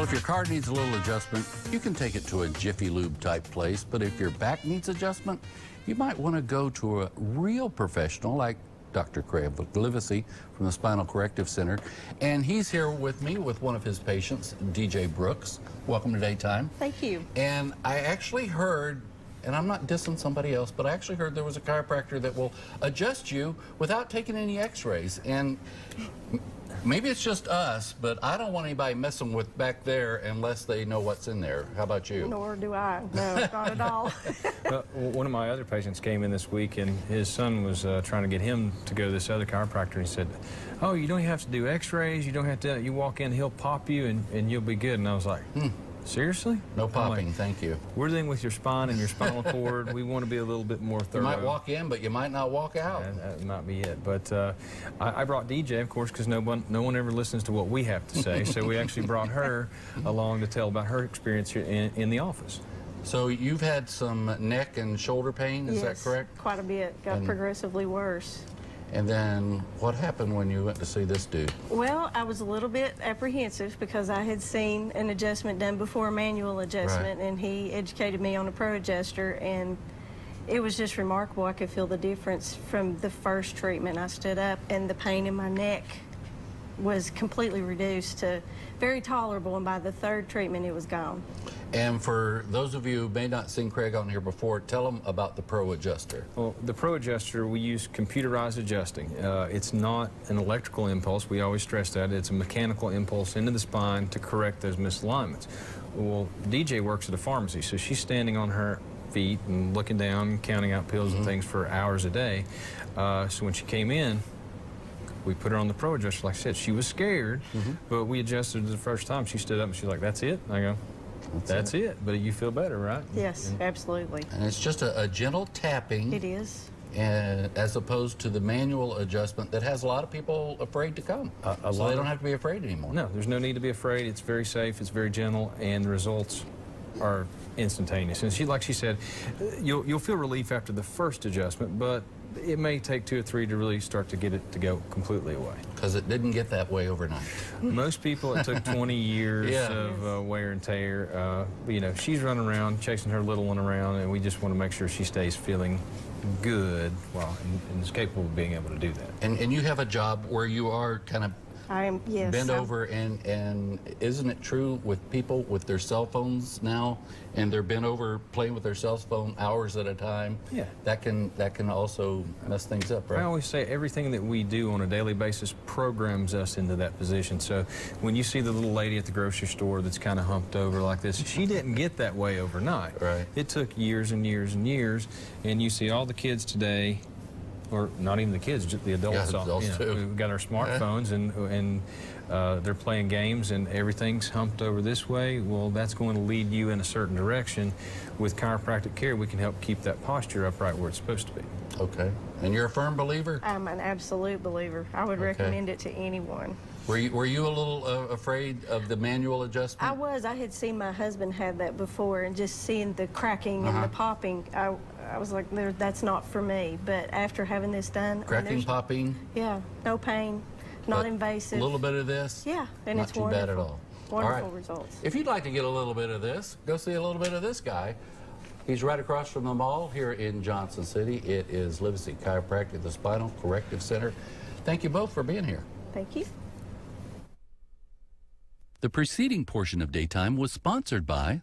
if your car needs a little adjustment, you can take it to a Jiffy Lube type place. But if your back needs adjustment, you might want to go to a real professional like Dr. Craig Livesay from the Spinal Corrective Center. And he's here with me with one of his patients, DJ Brooks. Welcome to Daytime. Thank you. And I actually heard, and I'm not dissing somebody else, but I actually heard there was a chiropractor that will adjust you without taking any x-rays. And maybe it's just us, but I don't want anybody messing with back there unless they know what's in there. How about you? Nor do I. No, not at all. One of my other patients came in this week, and his son was trying to get him to go to this other chiropractor. And he said, "Oh, you don't have to do x-rays. You don't have to. You walk in, he'll pop you, and you'll be good." And I was like, seriously? No popping, thank you. We're dealing with your spine and your spinal cord. We want to be a little bit more thorough. You might walk in, but you might not walk out. That might be it. But I brought DJ, of course, because no one ever listens to what we have to say. So we actually brought her along to tell about her experience here in the office. So you've had some neck and shoulder pain, is that correct? Yes, quite a bit. Got progressively worse. And then what happened when you went to see this dude? Well, I was a little bit apprehensive because I had seen an adjustment done before, a manual adjustment, and he educated me on a pro adjuster, and it was just remarkable. I could feel the difference from the first treatment. I stood up and the pain in my neck was completely reduced to very tolerable, and by the third treatment it was gone. And for those of you who may not seen Craig on here before, tell them about the Pro Adjuster. Well, the Pro Adjuster, we use computerized adjusting. It's not an electrical impulse. We always stress that. It's a mechanical impulse into the spine to correct those misalignments. Well, DJ works at a pharmacy, so she's standing on her feet and looking down, counting out pills and things for hours a day. So when she came in, we put her on the Pro Adjuster. Like I said, she was scared, but we adjusted her the first time. She stood up and she's like, "That's it?" I go, That's it. But you feel better, right? Yes, absolutely. And it's just a gentle tapping. It is. And as opposed to the manual adjustment that has a lot of people afraid to come. So they don't have to be afraid anymore. No, there's no need to be afraid. It's very safe, it's very gentle, and the results are instantaneous. And like she said, you'll feel relief after the first adjustment, but it may take 2 or 3 to really start to get it to go completely away. Because it didn't get that way overnight. Most people, it took 20 years of wear and tear. You know, she's running around, chasing her little one around, and we just want to make sure she stays feeling good and is capable of being able to do that. And you have a job where you are kind of bent over, and isn't it true with people with their cell phones now, and they're bent over playing with their cell phone hours at a time? Yeah. That can also mess things up, right? I always say everything that we do on a daily basis programs us into that position. So when you see the little lady at the grocery store that's kind of humped over like this, she didn't get that way overnight. Right. It took years and years and years, and you see all the kids today, or not even the kids, just the adults. Yeah, adults too. We've got our smartphones, and they're playing games, and everything's humped over this way. Well, that's going to lead you in a certain direction. With chiropractic care, we can help keep that posture upright where it's supposed to be. Okay. And you're a firm believer? I'm an absolute believer. I would recommend it to anyone. Were you a little afraid of the manual adjustment? I was. I had seen my husband have that before, and just seeing the cracking and the popping, I was like, that's not for me. But after having this done, Cracking, popping? Yeah, no pain, not invasive. A little bit of this? Yeah, and not it's too wonderful. bad at all. Wonderful results. If you'd like to get a little bit of this, go see a little bit of this guy. He's right across from the mall here in Johnson City. It is Livesay Chiropractic, the Spinal Corrective Center. Thank you both for being here. Thank you. The preceding portion of Daytime was sponsored by